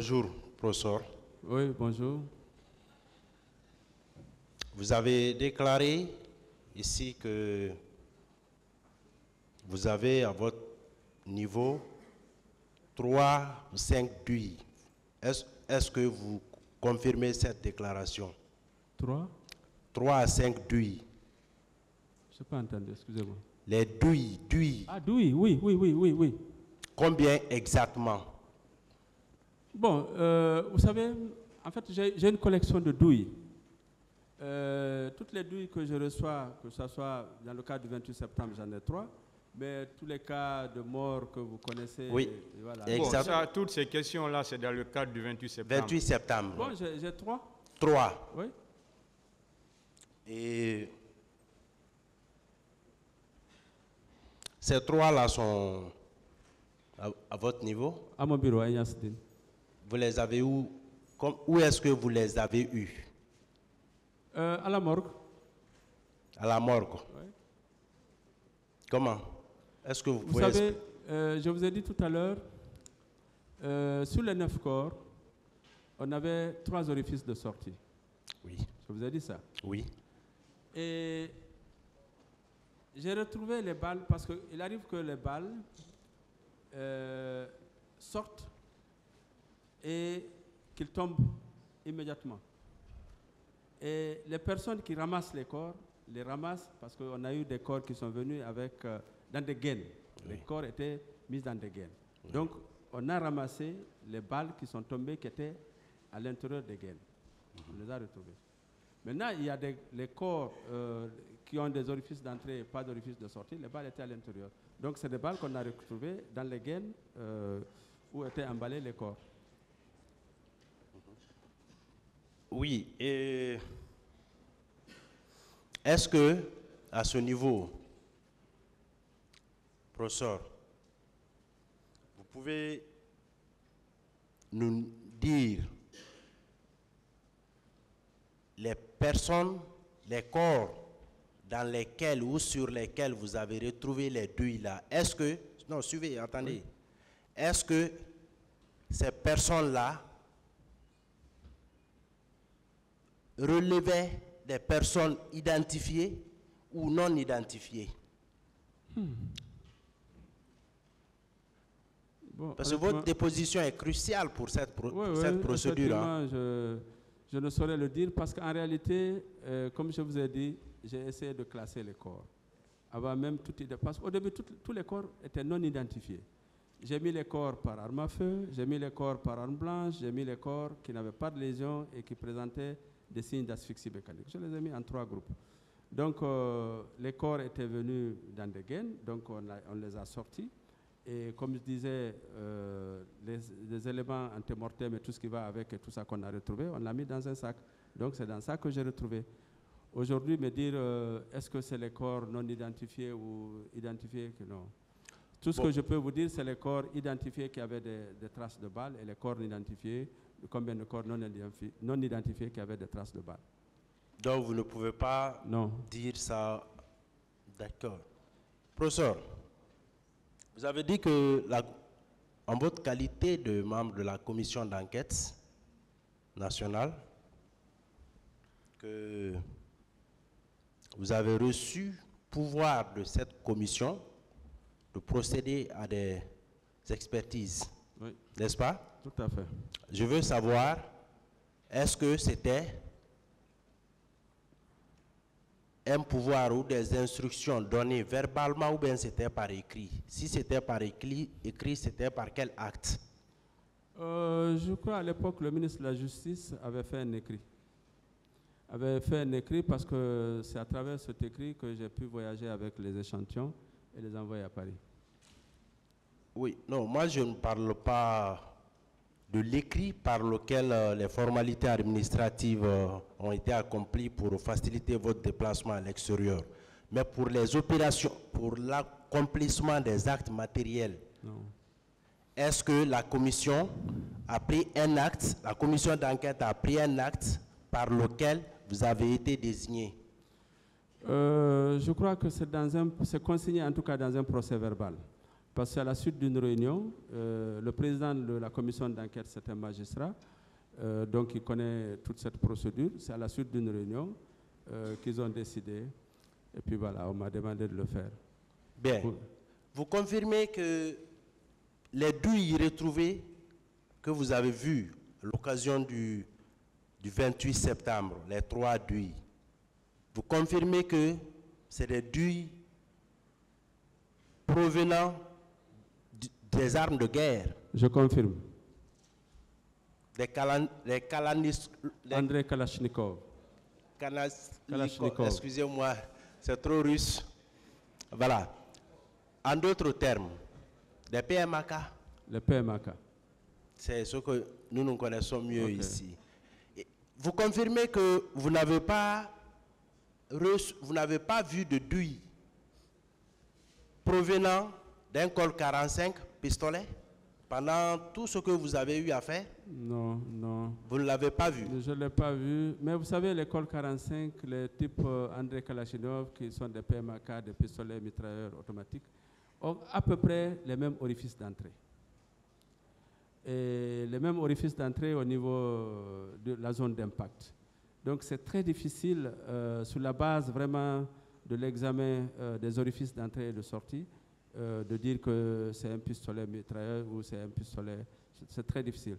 Bonjour, professeur. Oui, bonjour. Vous avez déclaré ici que vous avez à votre niveau 3 ou 5 DUI. Est-ce que vous confirmez cette déclaration? 3 à 5 DUI. Je n'ai pas entendu, excusez-moi. Les DUI. Ah, DUI, oui. Combien exactement? Bon, vous savez, en fait, j'ai une collection de douilles. Toutes les douilles que je reçois, que ce soit dans le cas du 28 septembre, j'en ai 3. Mais tous les cas de mort que vous connaissez... Oui, voilà. exactement. Bon, toutes ces questions-là, c'est dans le cadre du 28 septembre. 28 septembre. Bon, j'ai 3. 3. Oui. Et ces 3-là sont à votre niveau? À mon bureau, à Yasdin. Vous les avez où? Où est-ce que vous les avez eus? À la morgue. À la morgue? Oui. Comment? Est-ce que vous Vous pouvez... savez, je vous ai dit tout à l'heure, sur les 9 corps, on avait 3 orifices de sortie. Oui. Je vous ai dit ça. Oui. Et j'ai retrouvé les balles parce qu'il arrive que les balles sortent et qu'ils tombent immédiatement. Et les personnes qui ramassent les corps, les ramassent parce qu'on a eu des corps qui sont venus avec, dans des gaines. Oui. Les corps étaient mis dans des gaines. Oui. Donc, on a ramassé les balles qui sont tombées, qui étaient à l'intérieur des gaines. On les a retrouvées. Maintenant, il y a les corps qui ont des orifices d'entrée et pas d'orifices de sortie. Les balles étaient à l'intérieur. Donc, c'est des balles qu'on a retrouvées dans les gaines où étaient emballés les corps. Oui. Et est-ce que, à ce niveau, professeur, vous pouvez nous dire les personnes, les corps dans lesquels ou sur lesquels vous avez retrouvé les douilles là, est-ce que, non, suivez, attendez, oui. Est-ce que ces personnes-là relevaient des personnes identifiées ou non identifiées? Bon, parce que votre déposition est cruciale pour cette procédure. Hein. Je ne saurais le dire parce qu'en réalité, comme je vous ai dit, j'ai essayé de classer les corps. Avant même parce qu'au début, tous les corps étaient non identifiés. J'ai mis les corps par arme à feu, j'ai mis les corps par arme blanche, j'ai mis les corps qui n'avaient pas de lésions et qui présentaient des signes d'asphyxie mécanique. Je les ai mis en 3 groupes. Donc, les corps étaient venus dans des gaines, donc on les a sortis. Et comme je disais, les éléments antémortem et tout ce qui va avec et tout ça qu'on a retrouvé, on l'a mis dans un sac. Donc, c'est dans ça que j'ai retrouvé. Aujourd'hui, me dire est-ce que c'est les corps non identifiés ou identifiés que non. Tout ce que je peux vous dire, c'est les corps identifiés qui avaient des traces de balles et les corps identifiés, combien de corps non identifiés qui avaient des traces de balles. Donc, vous ne pouvez pas dire ça. D'accord. Professeur, vous avez dit que, en votre qualité de membre de la commission d'enquête nationale, que vous avez reçu pouvoir de cette commission de procéder à des expertises, oui. N'est-ce pas? Tout à fait. Je veux savoir, est-ce que c'était un pouvoir ou des instructions données verbalement ou bien c'était par écrit? Si c'était par écrit, c'était par quel acte? Je crois à l'époque, le ministre de la Justice avait fait un écrit. Avait fait un écrit parce que c'est à travers cet écrit que j'ai pu voyager avec les échantillons et les envoyer à Paris. Oui, non, moi je ne parle pas de l'écrit par lequel les formalités administratives ont été accomplies pour faciliter votre déplacement à l'extérieur, mais pour les opérations, pour l'accomplissement des actes matériels. Non. Est-ce que la commission a pris un acte, la commission d'enquête a pris un acte par lequel vous avez été désigné? Je crois que c'est consigné en tout cas dans un procès verbal. Parce qu'à la suite d'une réunion, le président de la commission d'enquête, c'est un magistrat, donc il connaît toute cette procédure. C'est à la suite d'une réunion qu'ils ont décidé. Et puis voilà, on m'a demandé de le faire. Bien. Vous confirmez que les douilles retrouvées que vous avez vues à l'occasion du 28 septembre, les 3 douilles, vous confirmez que c'est des douilles provenant des armes de guerre? Je confirme. André Kalachnikov. Kalachnikov. Excusez-moi, c'est trop russe. Voilà. En d'autres termes, des PMAK. Les PMAK. C'est ce que nous connaissons mieux ici. Et vous confirmez que vous n'avez pas vu de douille provenant d'un col 45 pistolet pendant tout ce que vous avez eu à faire? Non, non. Vous ne l'avez pas vu? Je ne l'ai pas vu. Mais vous savez, les cols 45, les types André Kalachnikov, qui sont des PMAK, des pistolets mitrailleurs automatiques, ont à peu près les mêmes orifices d'entrée. Et les mêmes orifices d'entrée au niveau de la zone d'impact. Donc c'est très difficile, sur la base vraiment de l'examen des orifices d'entrée et de sortie, de dire que c'est un pistolet mitrailleur ou c'est un pistolet. C'est très difficile.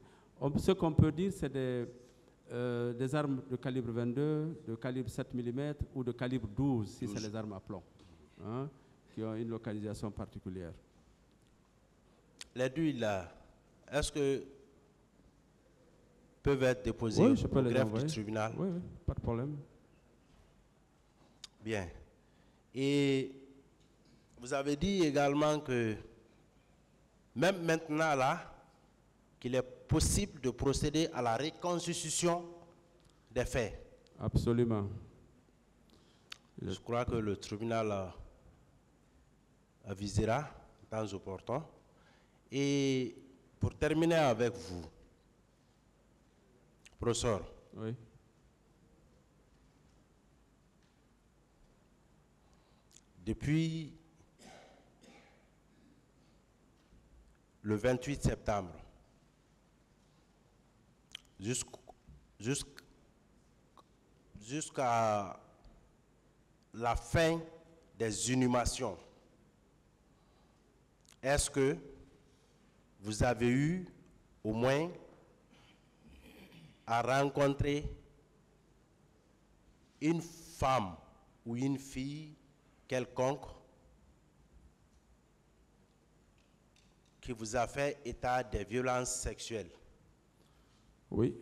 Ce qu'on peut dire, c'est des armes de calibre 22, de calibre 7 mm ou de calibre 12, si c'est les armes à plomb, hein, qui ont une localisation particulière. Les douilles là, est-ce que peuvent être déposées au greffe du tribunal? Oui, pas de problème. Bien. Et vous avez dit également que même maintenant là, qu'il est possible de procéder à la reconstitution des faits. Absolument. Je crois que le tribunal avisera dans opportun. Et pour terminer avec vous, professeur, oui. Depuis le 28 septembre jusqu'à la fin des inhumations, est-ce que vous avez eu au moins à rencontrer une femme ou une fille quelconque qui vous a fait état des violences sexuelles? Oui.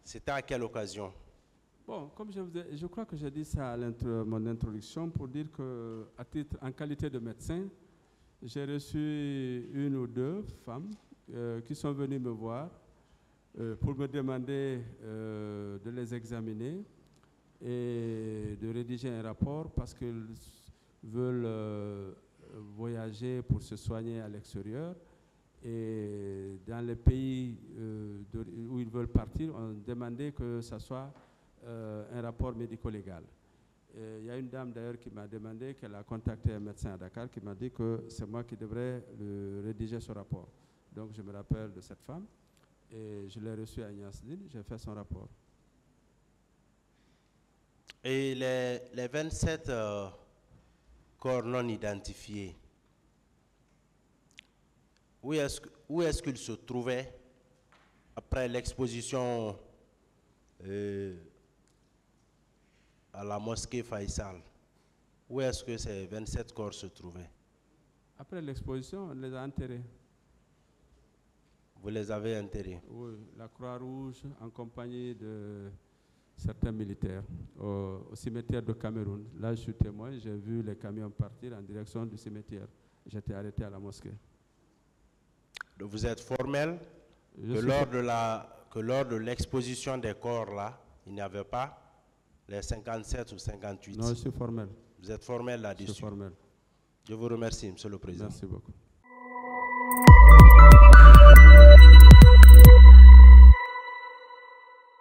C'était à quelle occasion? Bon, comme je crois que j'ai dit ça à mon introduction pour dire que, en qualité de médecin, j'ai reçu 1 ou 2 femmes qui sont venues me voir pour me demander de les examiner et de rédiger un rapport parce qu'ils veulent voyager pour se soigner à l'extérieur. Et dans les pays où ils veulent partir, on demandait que ce soit un rapport médico-légal. Il y a une dame d'ailleurs qui m'a demandé qu'elle a contacté un médecin à Dakar qui m'a dit que c'est moi qui devrais rédiger ce rapport. Donc je me rappelle de cette femme et je l'ai reçue à Niasdine, j'ai fait son rapport. Et les 27 corps non identifiés, où est-ce qu'ils se trouvaient après l'exposition à la mosquée Faisal? Où est-ce que ces 27 corps se trouvaient? Après l'exposition, on les a enterrés. Vous les avez enterrés? Oui, la Croix-Rouge en compagnie de certains militaires au cimetière de Cameroun. Là, je suis témoin, j'ai vu les camions partir en direction du cimetière. J'étais arrêté à la mosquée. Donc vous êtes formel que lors de l'exposition des corps là, il n'y avait pas les 57 ou 58? Non, je suis formel. Vous êtes formel là-dessus? Je suis formel. Je vous remercie, Monsieur le Président. Merci beaucoup.